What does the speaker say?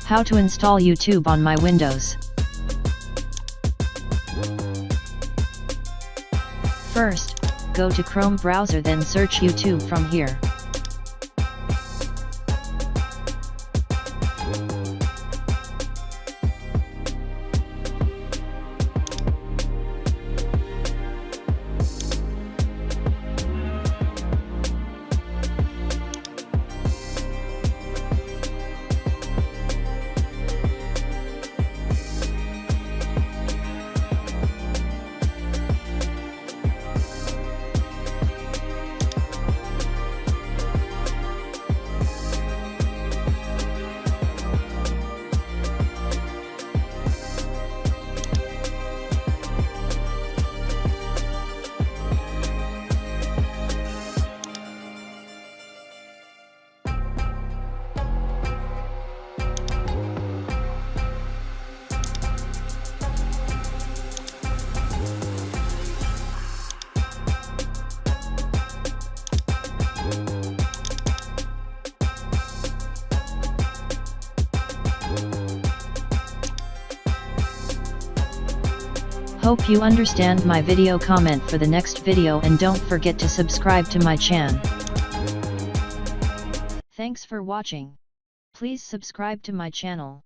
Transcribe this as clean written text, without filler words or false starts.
How to install YouTube on my Windows. First, go to Chrome browser, then search YouTube from here. Hope you understand my video. Comment for the next video and don't forget to subscribe to my channel. Thanks for watching. Please subscribe to my channel.